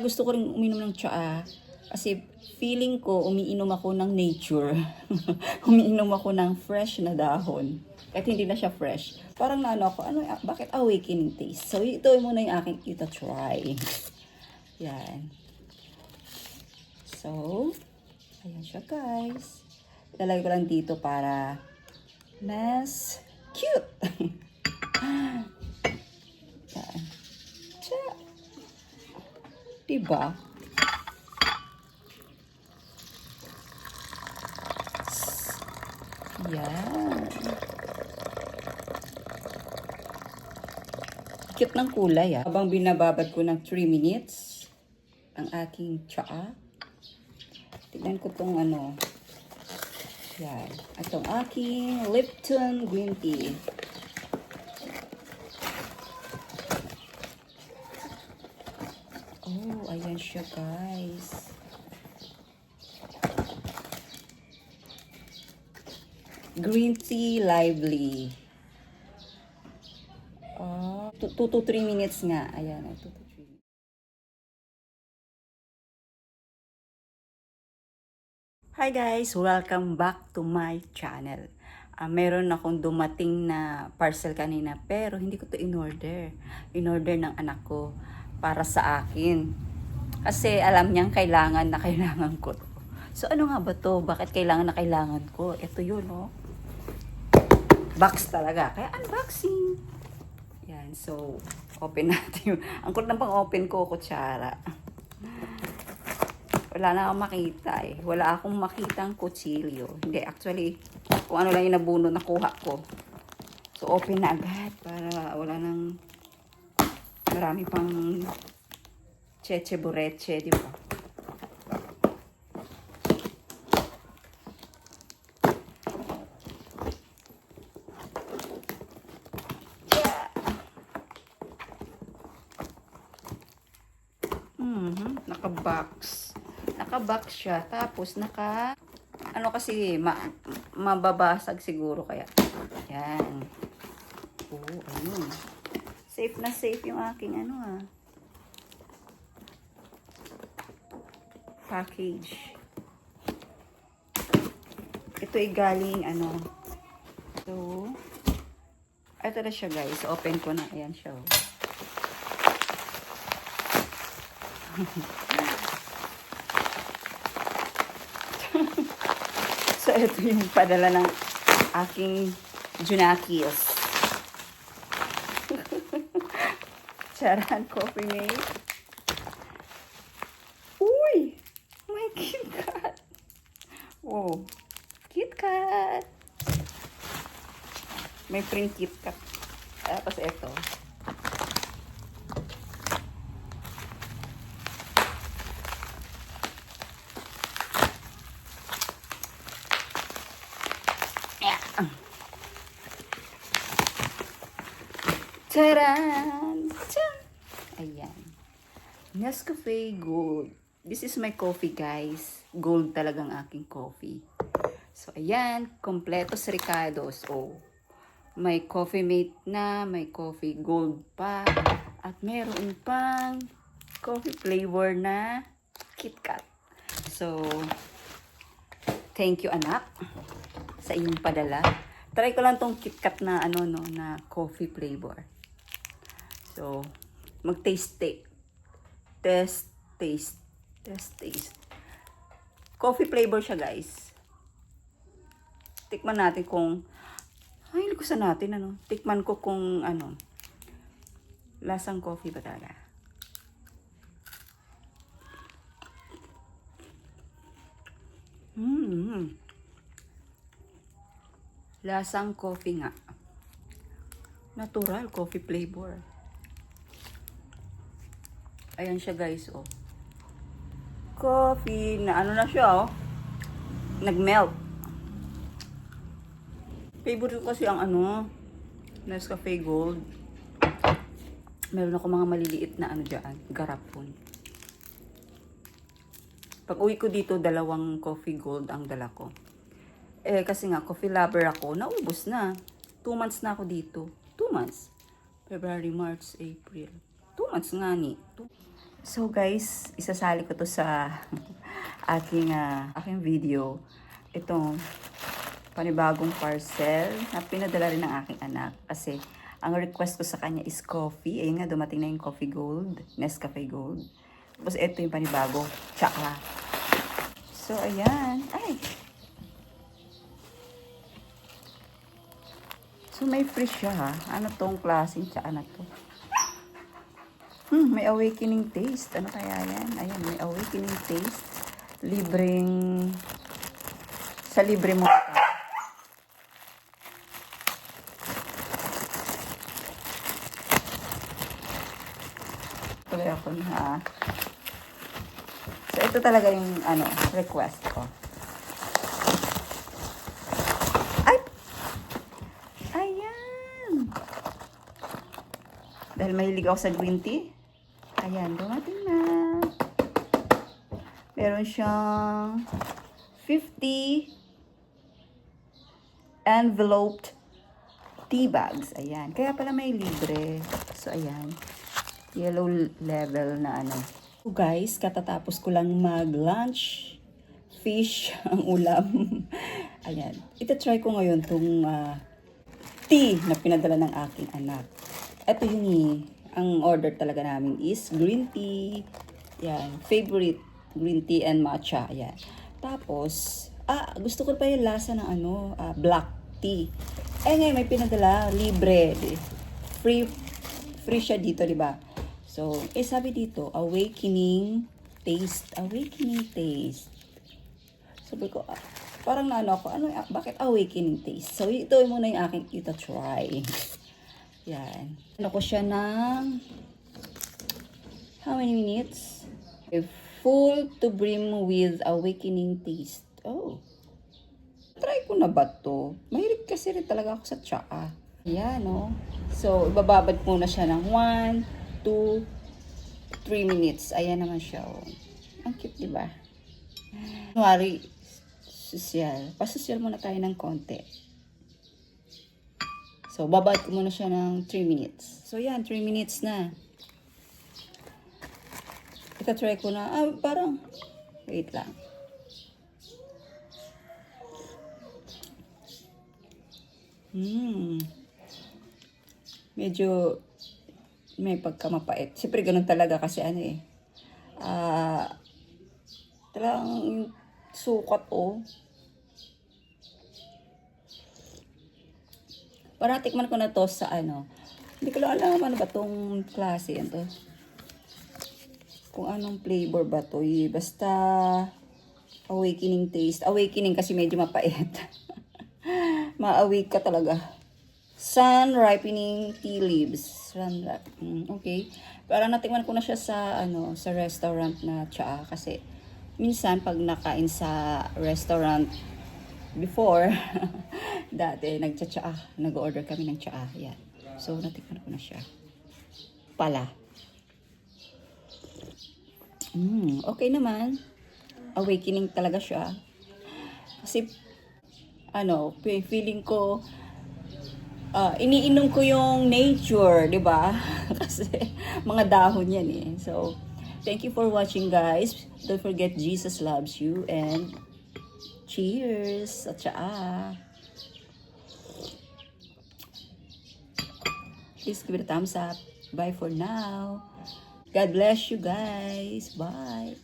gusto ko rin uminom ng tsaa. Kasi feeling ko umiinom ako ng nature. Umiinom ako ng fresh na dahon. Kahit hindi na siya fresh. Parang naano ako, bakit awakening taste? So ito muna yung aking ita-try. Yan. So, ayan siya guys. Ilalagay ko lang dito para mas cute. Yan. Tsa. Diba? Yan. Cute ng kulay ah. Habang binababad ko ng 3 minutes ang aking tsaa. Tignan ko tong ano. Yan. Itong aking Lipton green tea. Oh, ayan siya guys. Green tea lively. Oh, 2 to 3 minutes nga. Ayan, 2 to 3. Hi guys! Welcome back to my channel. Meron akong dumating na parcel kanina pero hindi ko to in-order. In-order ng anak ko para sa akin. Kasi alam niyang kailangan na kailangan ko to. So ano nga ba to? Bakit kailangan na kailangan ko? Ito yun, oh. Box talaga. Kaya unboxing. Yan. So, open natin. Ang kulit ng pang-open ko, kutsara. Wala na akong makita eh. Wala akong makitang kutsilyo. Hindi, actually, kung ano lang yung nabuno nakuha ko. So, open na agad para wala nang marami pang cheche bureche, di ba? Naka-box. Naka-box siya. Tapos, ano kasi, mababasag siguro kaya. Yan. Oh, ayun. Safe na safe yung aking package. Ito ay galing, So, ito na siya guys. Open ko na. Ayan siya. So, ito yung padala ng aking Junakis. Charan Coffee Mate. Uy! My KitKat! Wow! KitKat! May print KitKat. Tapos ito. Charan! Tchan! Ayan. Nescafe Gold. This is my coffee, guys. Gold talagang aking coffee. So, ayan. Completos Ricardos. Oh. May coffee mate na. May coffee gold pa. At meron pang coffee flavor na KitKat. So, thank you, anak, sa iyong padala. Try ko lang tong KitKat na, na coffee flavor. So, mag-taste. Test. Coffee flavor siya, guys. Tikman natin kung, likusan natin, Tikman ko kung, lasang coffee ba talaga. Lasang coffee nga. Natural coffee flavor. Ayan siya guys, oh. Coffee na na siya, oh. Nag-melt. Favorite ko kasi ang Nescafe Gold. Meron ako mga maliliit na dyan, garapon. Pag uwi ko dito, 2 coffee gold ang dala ko. Kasi nga, coffee lover ako, naubos na. 2 months na ako dito. 2 months. February, March, April. 2 months nga ni. So guys, isasali ko to sa aking video. Itong panibagong parcel na pinadala rin ng aking anak. Kasi ang request ko sa kanya is coffee. Ayun nga, dumating na yung Coffee Gold, Nescafe Gold. Tapos ito yung panibago, tsaka. So ayan, ay. So may free siya ha. Ano tong klaseng tsaka na to? May awakening taste. Ano kaya yan? Ayan, may awakening taste. Libreng... Sa libre mo. Tuloy ako na. So, ito talaga yung, request ko. Ay! Ayan! Dahil mahilig ako sa green tea. Ayan, dumating na. Meron siyang 50 enveloped tea bags. Ayan. Kaya pala may libre. So, ayan. Yellow level na ano. So, guys, katatapos ko lang mag-lunch. Fish ang ulam. Ayan. Ito-try ko ngayon tong tea na pinadala ng aking anak. Ito yung ang order talaga namin is green tea. Yan. Favorite. Green tea and matcha. Yan. Tapos, gusto ko pa yung lasa ng black tea. Ngayon may pinadala, libre. Free siya dito, di ba? So, sabi dito, awakening taste. Awakening taste. Sabi ko, parang ako, bakit awakening taste? So, ito muna yung aking ita-try. Yan. Ano ko siya ng how many minutes? Full to brim with awakening taste. Oh. Try ko na ba to? Mahilig kasi rin talaga ako sa tsaa. Ayan, no? So, ibababad muna siya ng 1, 2, 3 minutes. Ayan naman siya, oh. Ang cute, diba? Kunwari, sosyal. Pasosyal muna tayo ng konti. So, babad ko muna siya ng 3 minutes. So, yan, 3 minutes na. Ita-try ko na, parang, wait lang. Medyo, may pagkamapait. Siyempre, ganun talaga kasi talagang sukat, oh. Para tikman ko na to sa hindi ko lang alam ano ba tong klase yan to. Kung anong flavor ba to. Basta awakening taste. Awakening kasi medyo mapait. Ma-awake ka talaga. Sun ripening tea leaves. Okay. Para natikman ko na siya sa restaurant na tsaa kasi minsan pag nakain sa restaurant before dati nag-order kami ng tsaa. Yan. So natikman ko na siya. Pala. Okay naman. Awakening talaga siya. Kasi feeling ko iniinom ko yung nature, 'di ba? Kasi mga dahon 'yan eh. So, thank you for watching, guys. Don't forget Jesus loves you and cheers at tsaa. Please give it a thumbs up. Bye for now. God bless you guys. Bye.